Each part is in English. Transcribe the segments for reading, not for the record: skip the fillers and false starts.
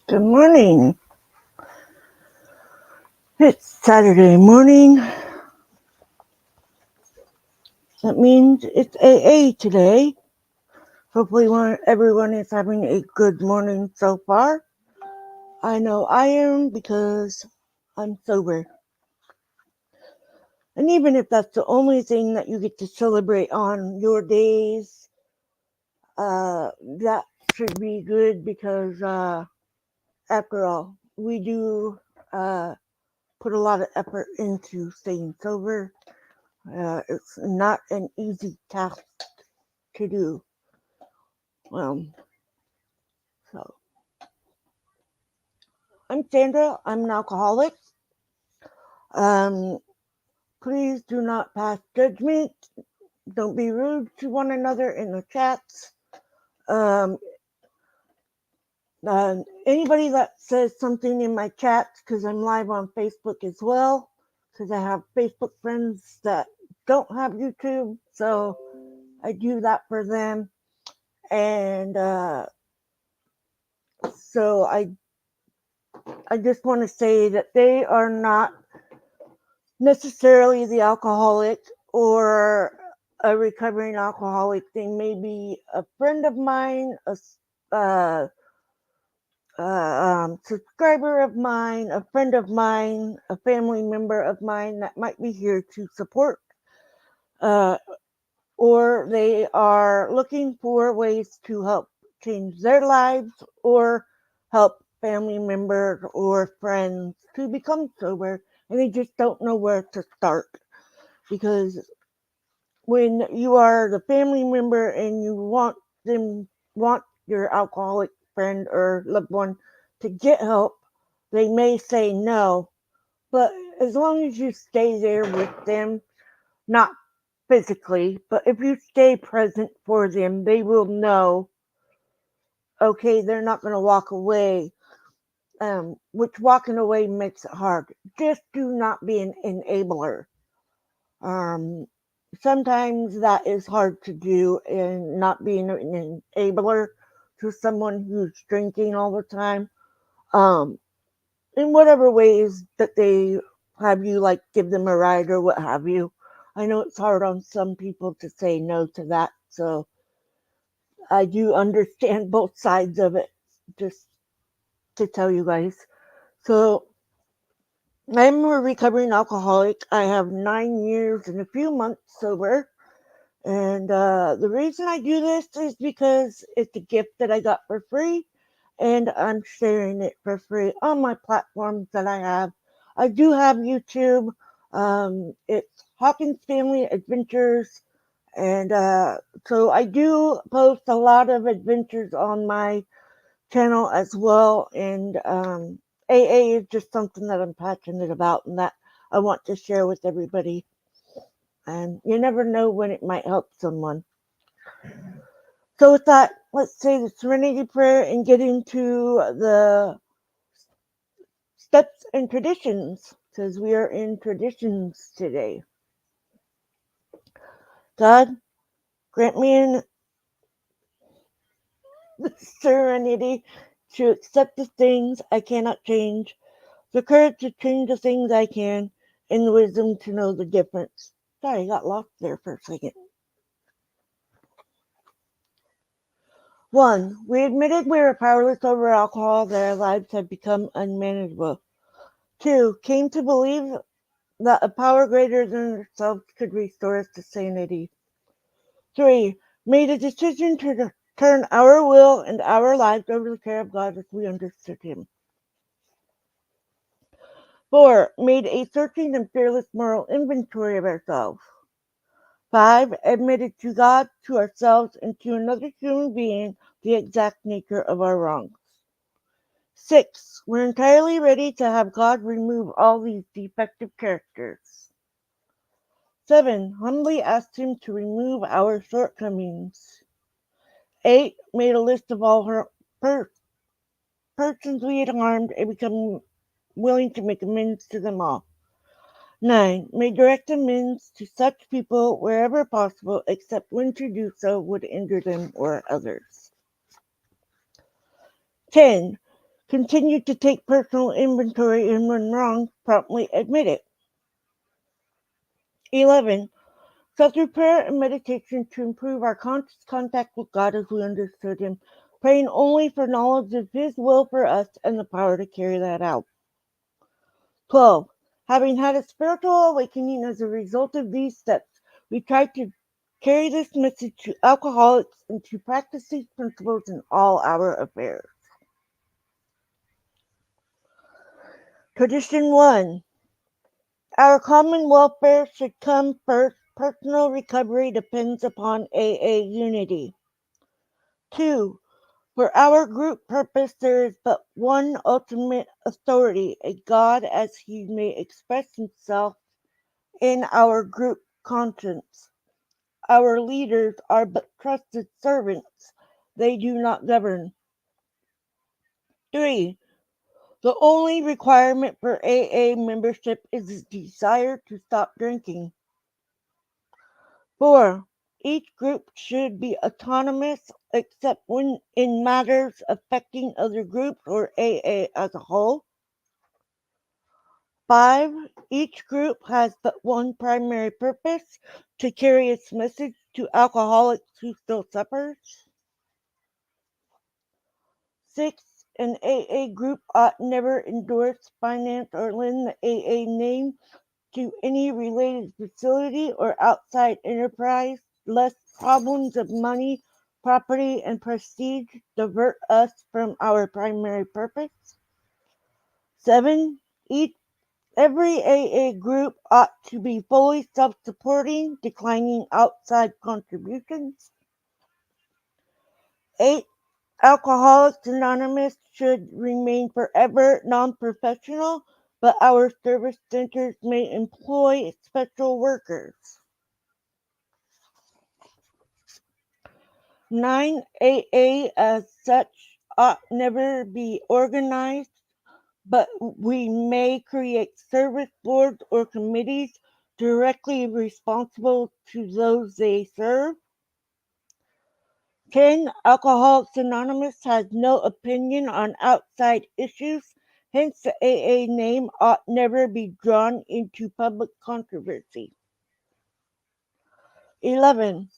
Good morning. It's Saturday morning. That means it's AA today. Hopefully everyone is having a good morning so far. I know I am because I'm sober. And even if that's the only thing that you get to celebrate on your days, that should be good because after all, we do put a lot of effort into staying sober. It's not an easy task to do. So I'm Sandra. I'm an alcoholic. Please do not pass judgment. Don't be rude to one another in the chats. Anybody that says something in my chats, because I'm live on Facebook as well, because I have Facebook friends that don't have YouTube, so I do that for them. And so I just want to say that they are not necessarily the alcoholic or a recovering alcoholic. They may be a friend of mine, a subscriber of mine, a friend of mine, a family member of mine that might be here to support, or they are looking for ways to help change their lives or help family members or friends to become sober, and they just don't know where to start. Because when you are the family member and you want your alcoholic friend or loved one to get help, they may say no. But as long as you stay there with them, not physically, but if you stay present for them, they will know, okay, they're not going to walk away, which walking away makes it hard. Just do not be an enabler. Sometimes that is hard to do, and not being an enabler to someone who's drinking all the time, in whatever ways that they have you, like give them a ride or what have you. I know it's hard on some people to say no to that, so I do understand both sides of it, just to tell you guys. So I'm a recovering alcoholic. I have 9 years and a few months sober. And the reason I do this is because it's a gift that I got for free, and I'm sharing it for free on my platforms that I have. I do have YouTube. It's Hawkins Family Adventures. And so I do post a lot of adventures on my channel as well. And AA is just something that I'm passionate about and that I want to share with everybody. And you never know when it might help someone. So with that, let's say the Serenity Prayer and get into the steps and traditions, because we are in traditions today. God, grant me the serenity to accept the things I cannot change, the courage to change the things I can, and the wisdom to know the difference. Sorry, I got lost there for a second. 1. We admitted we were powerless over alcohol, that our lives had become unmanageable. 2. Came to believe that a power greater than ourselves could restore us to sanity. 3. Made a decision to turn our will and our lives over to the care of God as we understood Him. 4. Made a searching and fearless moral inventory of ourselves. 5. Admitted to God, to ourselves, and to another human being the exact nature of our wrongs. 6. We're entirely ready to have God remove all these defective characters. 7. Humbly asked Him to remove our shortcomings. 8. Made a list of all her persons we had harmed and become willing to make amends to them all. 9. Made direct amends to such people wherever possible, except when to do so would injure them or others. 10. Continued to take personal inventory and when wrong, promptly admit it. 11. Sought through prayer and meditation to improve our conscious contact with God as we understood Him, praying only for knowledge of His will for us and the power to carry that out. 12. Having had a spiritual awakening as a result of these steps, we tried to carry this message to alcoholics and to practice these principles in all our affairs. Tradition 1. Our common welfare should come first. Personal recovery depends upon AA unity. 2. For our group purpose, there is but one ultimate authority, a God as He may express Himself in our group conscience. Our leaders are but trusted servants. They do not govern. 3. The only requirement for AA membership is a desire to stop drinking. 4. Each group should be autonomous except when in matters affecting other groups or AA as a whole. 5. Each group has but one primary purpose, to carry its message to alcoholics who still suffer. 6. An AA group ought never endorse, finance, or lend the AA name to any related facility or outside enterprise, lest problems of money, property, and prestige divert us from our primary purpose. 7. Every AA group ought to be fully self-supporting, declining outside contributions. 8. Alcoholics Anonymous should remain forever non-professional, but our service centers may employ special workers. 9. AA as such ought never be organized, but we may create service boards or committees directly responsible to those they serve. 10. Alcoholics Anonymous has no opinion on outside issues, hence the AA name ought never be drawn into public controversy. 11.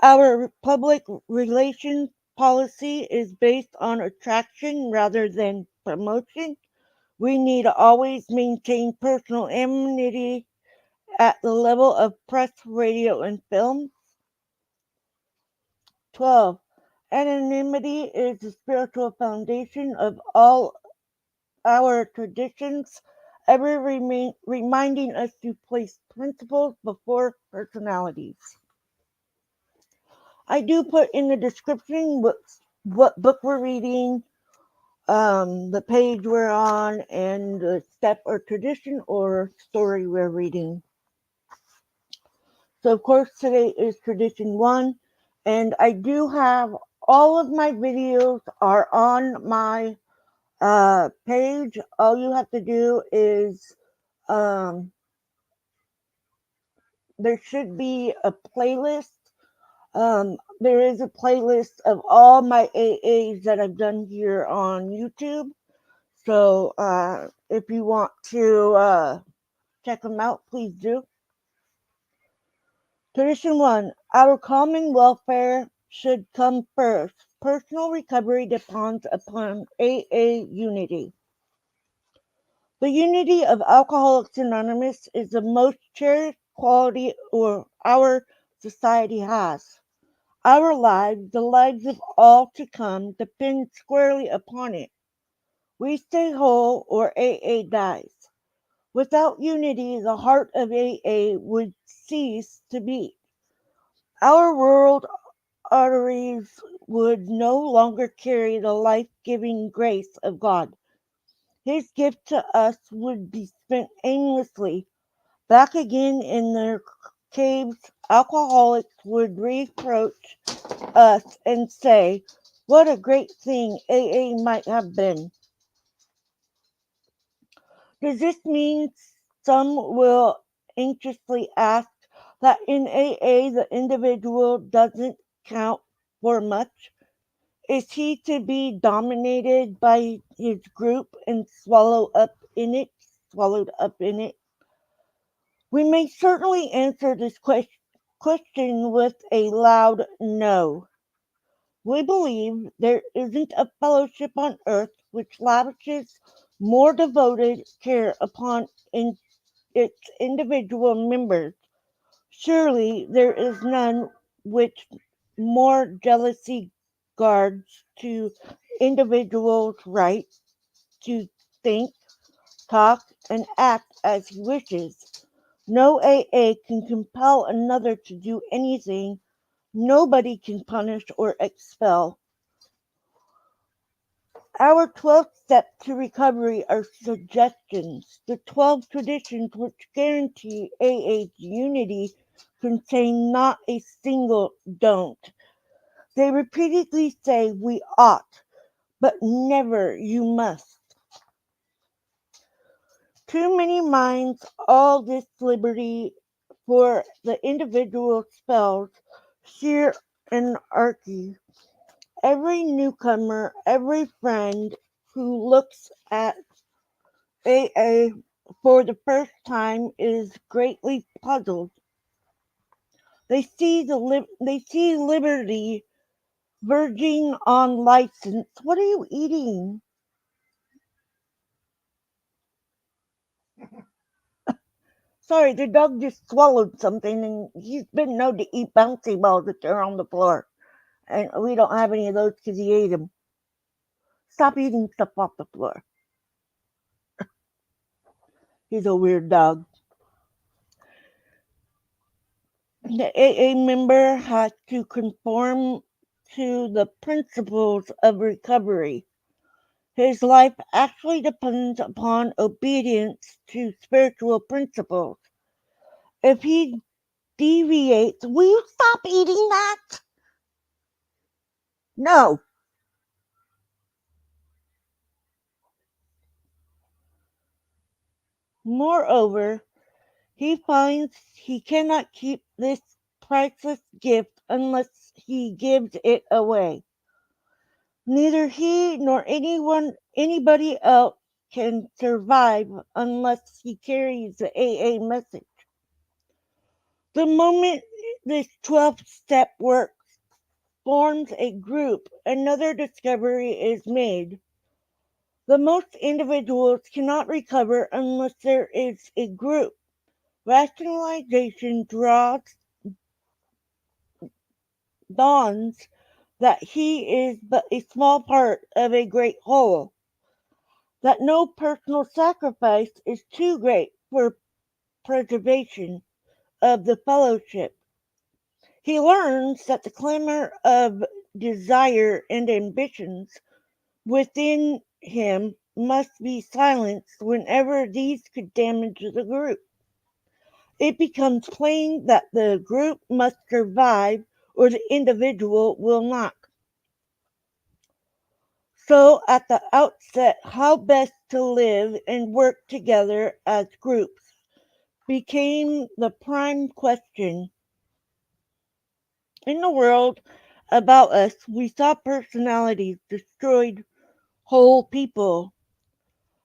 Our public relations policy is based on attraction rather than promotion. We need to always maintain personal anonymity at the level of press, radio, and film. 12. Anonymity is the spiritual foundation of all our traditions, ever reminding us to place principles before personalities. I do put in the description what book we're reading, the page we're on, and the step or tradition or story we're reading. So, of course, today is tradition 1, and I do have all of my videos are on my page. All you have to do is there should be a playlist. There is a playlist of all my AAs that I've done here on YouTube. So if you want to check them out, please do. Tradition 1. Our common welfare should come first. Personal recovery depends upon AA unity. The unity of Alcoholics Anonymous is the most cherished quality our society has. Our lives, the lives of all to come, depend squarely upon it. We stay whole or AA dies. Without unity, the heart of AA would cease to beat. Our world arteries would no longer carry the life giving grace of God. His gift to us would be spent aimlessly. Back again in their caves, alcoholics would reproach us and say, "What a great thing AA might have been." Does this mean, some will anxiously ask, that in AA the individual doesn't count for much? Is he to be dominated by his group and swallowed up in it? We may certainly answer this question with a loud no. We believe there isn't a fellowship on earth which lavishes more devoted care upon its individual members. Surely there is none which more jealously guards to individuals' right to think, talk, and act as he wishes. No AA can compel another to do anything. Nobody can punish or expel. Our 12 steps to recovery are suggestions. The 12 traditions which guarantee AA's unity contain not a single don't. They repeatedly say we ought, but never you must. Too many minds all this liberty for the individual spells sheer anarchy. Every newcomer, every friend who looks at AA for the first time is greatly puzzled. They see liberty verging on license. What are you eating? Sorry, the dog just swallowed something, and he's been known to eat bouncy balls that are on the floor. And we don't have any of those because he ate them. Stop eating stuff off the floor. He's a weird dog. The AA member has to conform to the principles of recovery. His life actually depends upon obedience to spiritual principles. If he deviates, will you stop eating that? No. Moreover, he finds he cannot keep this priceless gift unless he gives it away. Neither he nor anybody else can survive unless he carries the AA message. The moment this 12th step work forms a group, another discovery is made. The most individuals cannot recover unless there is a group. Rationalization dawns that he is but a small part of a great whole, that no personal sacrifice is too great for preservation of the fellowship. He learns that the clamor of desire and ambitions within him must be silenced whenever these could damage the group. It becomes plain that the group must survive or the individual will not. So, at the outset, how best to live and work together as groups became the prime question. In the world about us, we saw personalities destroyed whole people.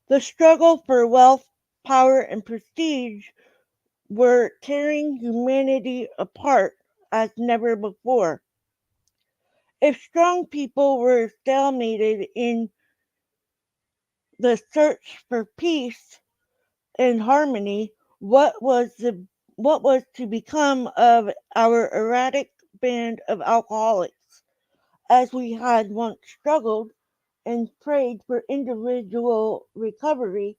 The struggle for wealth, power, and prestige were tearing humanity apart as never before. If strong people were stalemated in the search for peace and harmony, what was to become of our erratic band of alcoholics, as we had once struggled and prayed for individual recovery?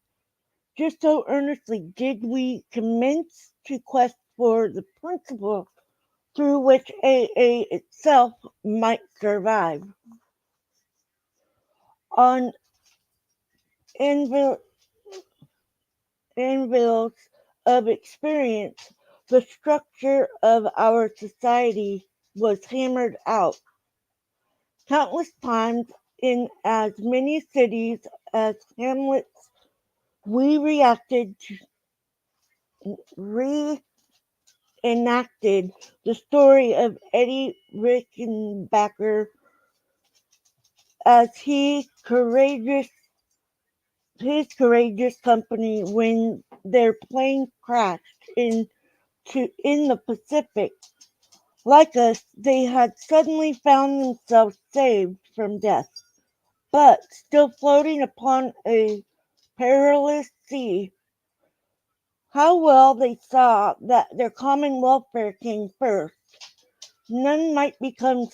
Just so earnestly did we commence to quest for the principle through which AA itself might survive. On anvils of experience, the structure of our society was hammered out countless times in as many cities as hamlets. We reenacted the story of Eddie Rickenbacker as his courageous company when their plane crashed in the Pacific. Like us, they had suddenly found themselves saved from death, but still floating upon a perilous sea. How well they saw that their common welfare came first. None might become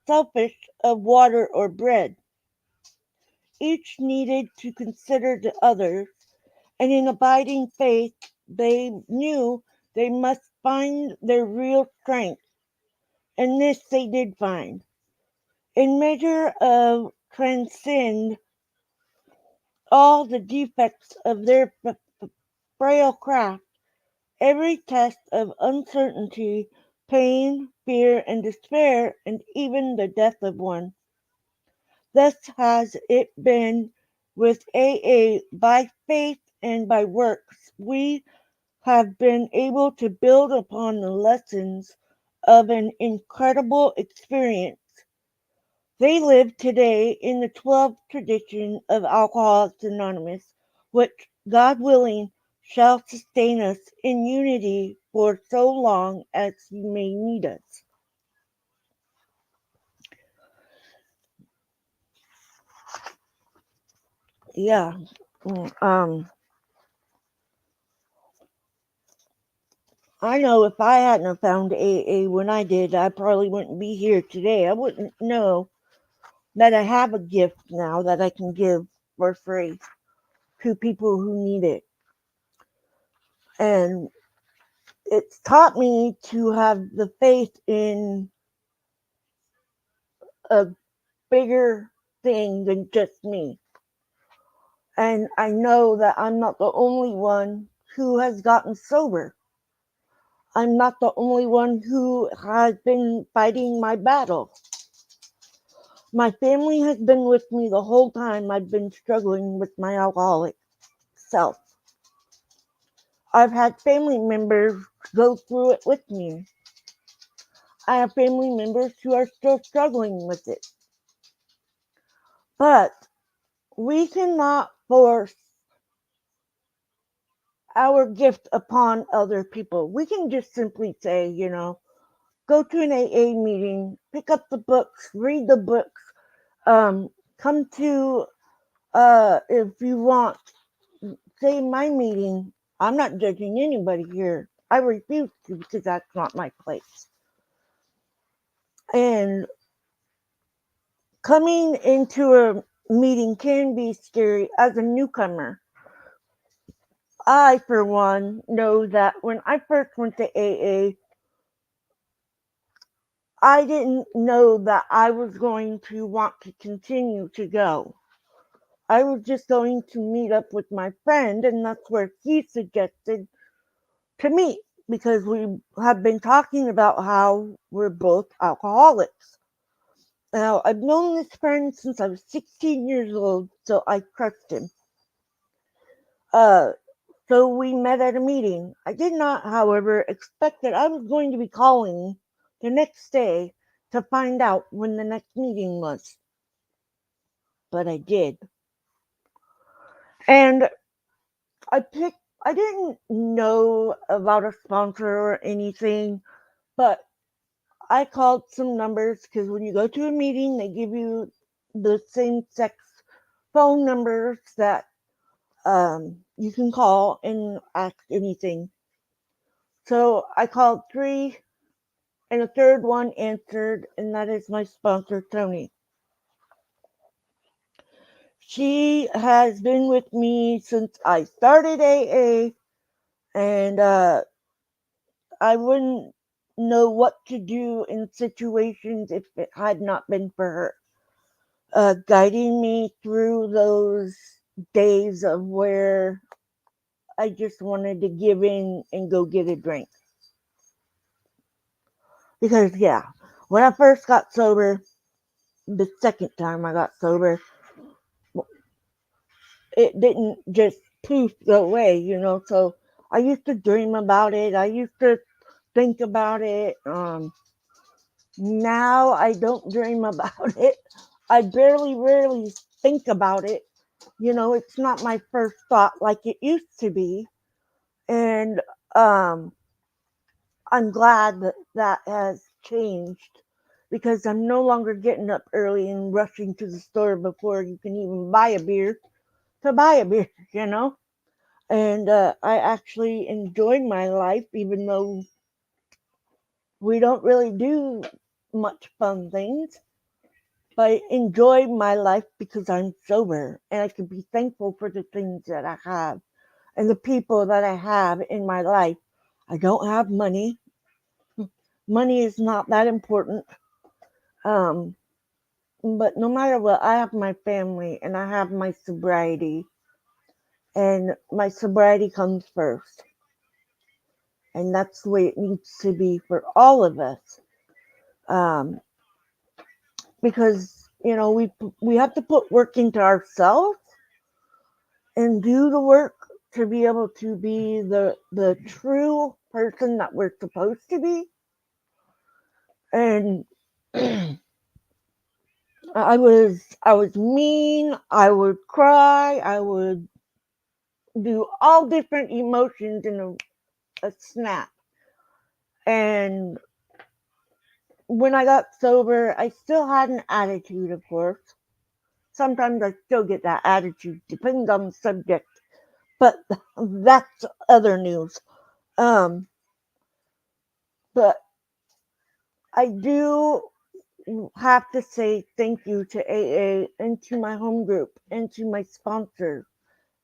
selfish of water or bread. Each needed to consider the others, and in abiding faith they knew they must find their real strength, and this they did find. In measure of transcend all the defects of their frail craft, every test of uncertainty, pain, fear, and despair, and even the death of one. Thus has it been with AA. By faith and by works, we have been able to build upon the lessons of an incredible experience. They live today in the 12th tradition of Alcoholics Anonymous, which, God willing, shall sustain us in unity for so long as He may need us. Yeah. mm, Um, I know if I hadn't have found AA when I did, I probably wouldn't be here today. I wouldn't know that I have a gift now that I can give for free to people who need it. And it's taught me to have the faith in a bigger thing than just me. And I know that I'm not the only one who has gotten sober. I'm not the only one who has been fighting my battle. My family has been with me the whole time I've been struggling with my alcoholic self. I've had family members go through it with me. I have family members who are still struggling with it. But we cannot force our gift upon other people. We can just simply say, go to an AA meeting, pick up the books, read the books, come to, if you want, say my meeting. I'm not judging anybody here. I refuse to because that's not my place. And coming into a meeting can be scary as a newcomer. I, for one, know that when I first went to AA, I didn't know that I was going to want to continue to go. I was just going to meet up with my friend, and that's where he suggested to meet because we have been talking about how we're both alcoholics. Now, I've known this friend since I was 16 years old, so I trust him. Uh, so we met at a meeting. I did not, however, expect that I was going to be calling the next day to find out when the next meeting was. But I did. And I didn't know about a sponsor or anything, but I called some numbers because when you go to a meeting, they give you the same sex phone numbers that you can call and ask anything. So I called three, and a third one answered, and that is my sponsor, Tony. She has been with me since I started AA, and I wouldn't know what to do in situations if it had not been for her guiding me through those days of where I just wanted to give in and go get a drink. Because, yeah, when I first got sober, the second time I got sober, it didn't just poof go away, you know. So I used to dream about it. I used to think about it. Now I don't dream about it. I barely, rarely think about it. You know, it's not my first thought like it used to be. And um, I'm glad that that has changed because I'm no longer getting up early and rushing to the store before you can even buy a beer to buy a beer, you know? And I actually enjoy my life, even though we don't really do much fun things. But I enjoy my life because I'm sober and I can be thankful for the things that I have and the people that I have in my life. I don't have money. Money is not that important. Um, but no matter what, I have my family and I have my sobriety, and my sobriety comes first. And that's the way it needs to be for all of us. Um, because we have to put work into ourselves and do the work to be able to be the true person that we're supposed to be. And I was mean, I would cry, I would do all different emotions in a snap. And when I got sober, I still had an attitude, of course. Sometimes I still get that attitude, depends on the subject, but that's other news. Um, but I do have to say thank you to AA and to my home group and to my sponsor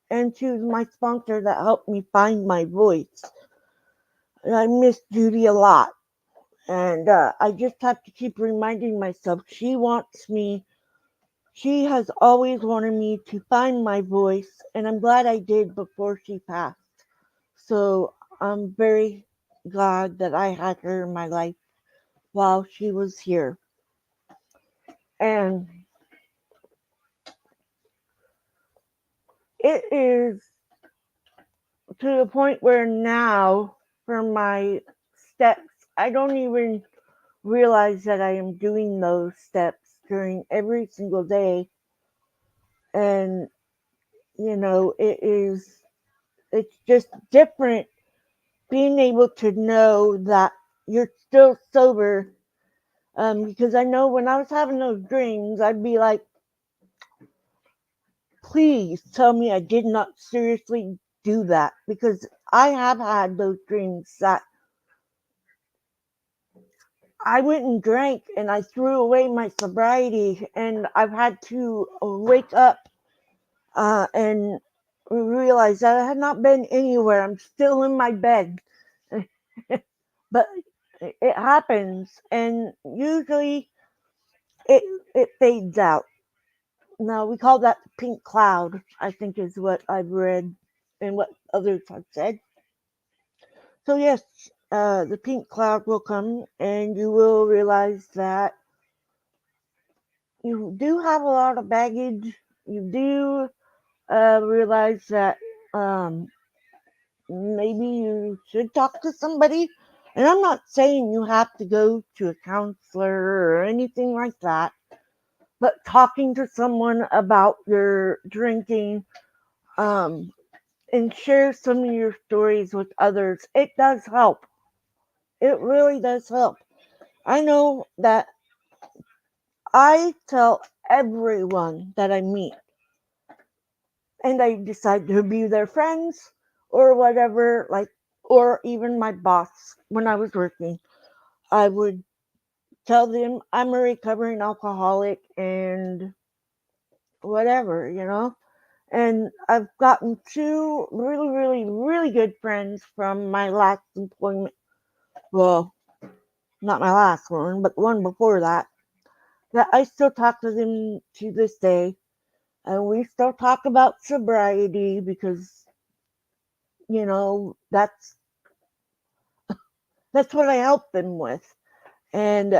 and to my sponsor that helped me find my voice. And I miss Judy a lot. And I just have to keep reminding myself she has always wanted me to find my voice, and I'm glad I did before she passed. So I'm very glad that I had her in my life while she was here. And it is to the point where now, for my steps, I don't even realize that I am doing those steps during every single day. And, it's just different being able to know that you're still sober. Because I know when I was having those dreams, I'd be like, please tell me I did not seriously do that. Because I have had those dreams that I went and drank and I threw away my sobriety, and I've had to wake up and realize that I had not been anywhere. I'm still in my bed. But it happens, and usually it it fades out. Now we call that the pink cloud, I think is what I've read and what others have said. So yes, the pink cloud will come, and you will realize that you do have a lot of baggage. You do realize that um, maybe you should talk to somebody. And I'm not saying you have to go to a counselor or anything like that, but talking to someone about your drinking, um, and share some of your stories with others, it does help. It really does help. I know that I tell everyone that I meet and I decide to be their friends or whatever, like, or even my boss when I was working, I would tell them I'm a recovering alcoholic and whatever, And I've gotten two really, really, really good friends from my last employment. Well, not my last one, but the one before that I still talk to them to this day. And we still talk about sobriety because, that's what I help them with. And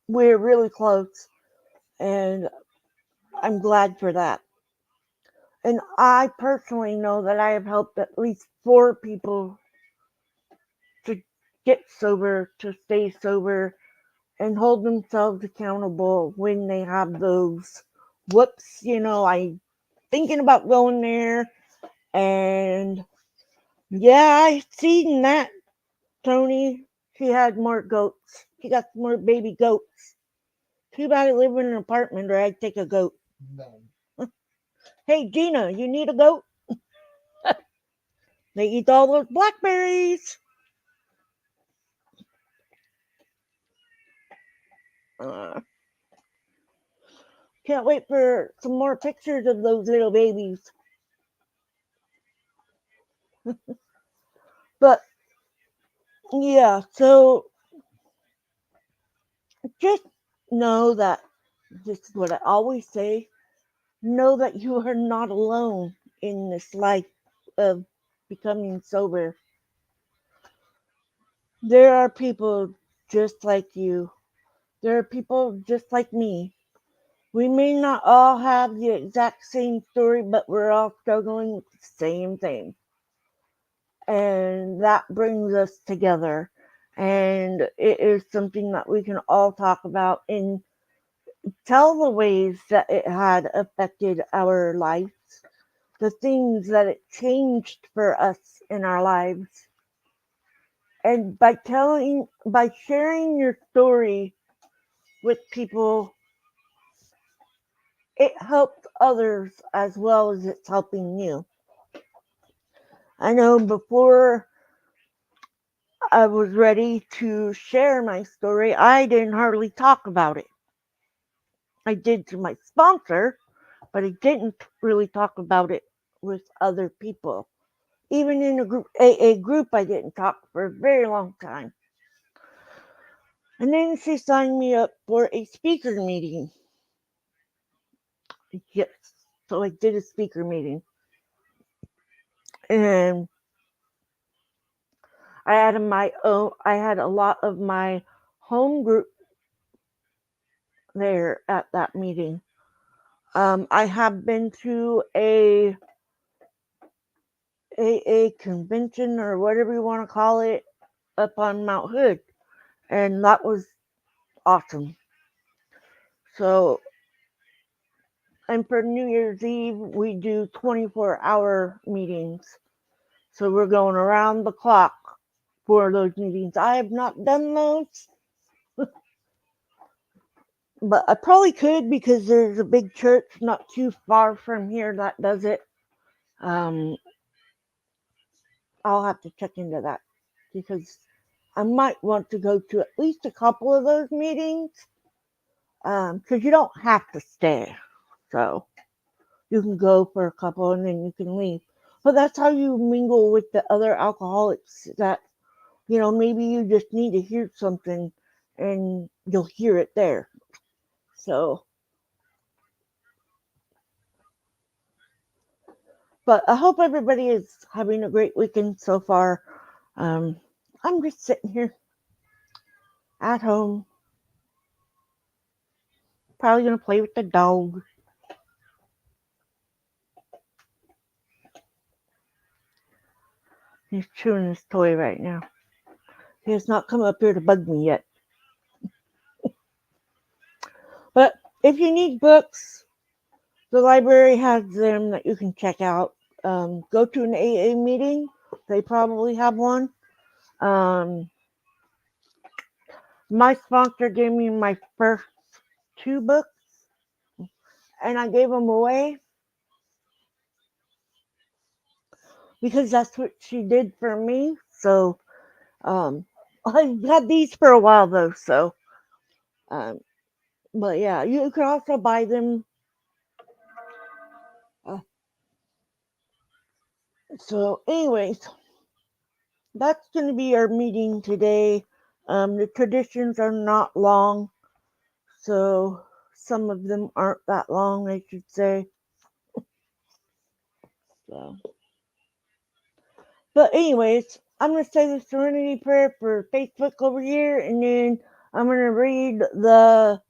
we're really close. And I'm glad for that. And I personally know that I have helped at least four people to get sober, to stay sober, and hold themselves accountable when they have those whoops, I thinking about going there. And yeah, I seen that, Tony. She had more goats. She got some more baby goats. Too bad I live in an apartment or I'd take a goat. No. Hey, Gina, you need a goat? They eat all those blackberries. Uh, can't wait for some more pictures of those little babies. But yeah, so just know that this is what I always say, know that you are not alone in this life of becoming sober. There are people just like you. There are people just like me. We may not all have the exact same story, but we're all struggling with the same thing. And that brings us together. And it is something that we can all talk about and tell the ways that it had affected our lives, the things that it changed for us in our lives. And by sharing your story with people, it helps others as well as it's helping you. I know before I was ready to share my story, I didn't hardly talk about it. I did to my sponsor, but I didn't really talk about it with other people. Even in a group, I didn't talk for a very long time. And then she signed me up for a speaker meeting. Yes, so I did a speaker meeting, and I had a lot of my home group there at that meeting. I have been to a convention or whatever you want to call it up on Mount Hood, and that was awesome. So, and for New Year's Eve, we do 24-hour meetings. So we're going around the clock for those meetings. I have not done those, but I probably could because there's a big church not too far from here that does it. Um, I'll have to check into that because I might want to go to at least a couple of those meetings because you don't have to stay. So you can go for a couple and then you can leave. But that's how you mingle with the other alcoholics that, maybe you just need to hear something and you'll hear it there. So, but I hope everybody is having a great weekend so far. Um, I'm just sitting here at home, probably going to play with the dog. He's chewing his toy right now. He has not come up here to bug me yet. But if you need books, the library has them that you can check out. Go to an AA meeting. They probably have one. Um, My sponsor gave me my first two books, and I gave them away because that's what she did for me. So um, I've had these for a while though. So um, but yeah, you can also buy them. Uh, anyways, that's going to be our meeting today. The traditions are not long, so some of them aren't that long, I should say. So, but anyways, I'm going to say the Serenity Prayer for Facebook over here, and then I'm going to read the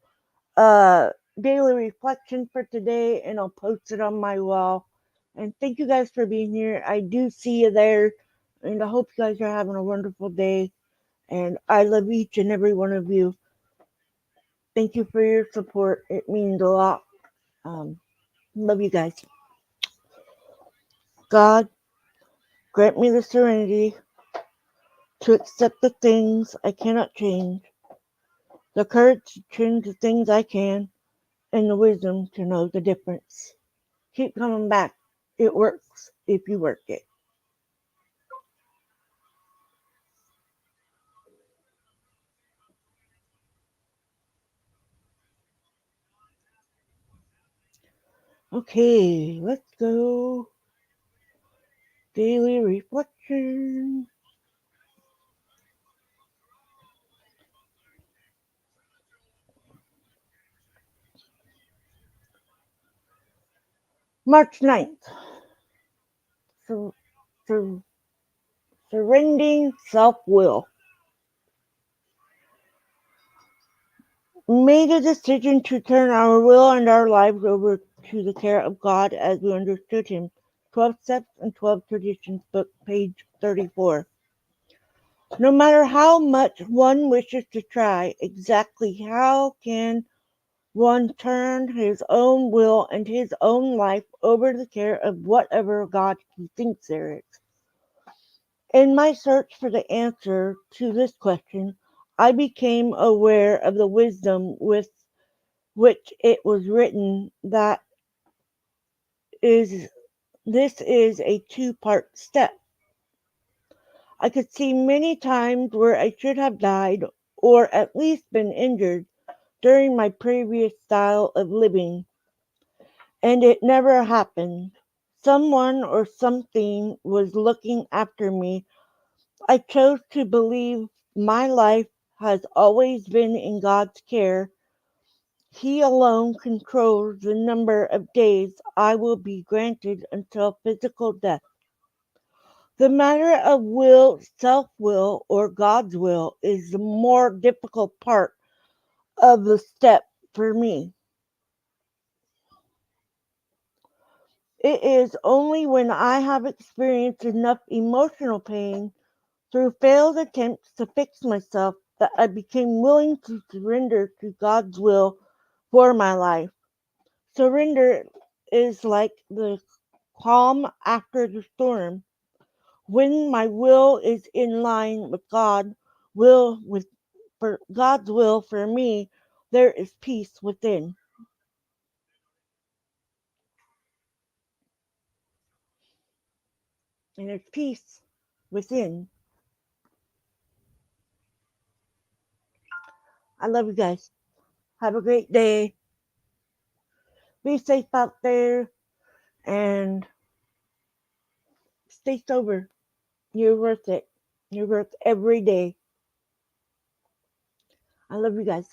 uh, daily reflection for today, and I'll post it on my wall. And thank you guys for being here. I do see you there, and I hope you guys are having a wonderful day. And I love each and every one of you. Thank you for your support. It means a lot. Love you guys. God, grant me the serenity to accept the things I cannot change, the courage to change the things I can, and the wisdom to know the difference. Keep coming back. It works if you work it. Okay, let's go. Daily reflection. March 9th. Sur- sur- surrendering self will. Made a decision to turn our will and our lives over to the care of God as we understood Him. 12 Steps and 12 Traditions, book, page 34. No matter how much one wishes to try, exactly how can one turn his own will and his own life over to the care of whatever God he thinks there is? In my search for the answer to this question, I became aware of the wisdom with which it was written that is this is a two-part step. I could see many times where I should have died or at least been injured during my previous style of living, and it never happened. Someone or something was looking after me. I chose to believe my life has always been in God's care. He alone controls the number of days I will be granted until physical death. The matter of will, self will, or God's will is the more difficult part of the step for me. It is only when I have experienced enough emotional pain through failed attempts to fix myself that I became willing to surrender to God's will for my life. Surrender is like the calm after the storm. When my will is in line with God's will for me, there is peace within. And there's peace within. I love you guys. Have a great day. Be safe out there and stay sober. You're worth it. You're worth every day. I love you guys.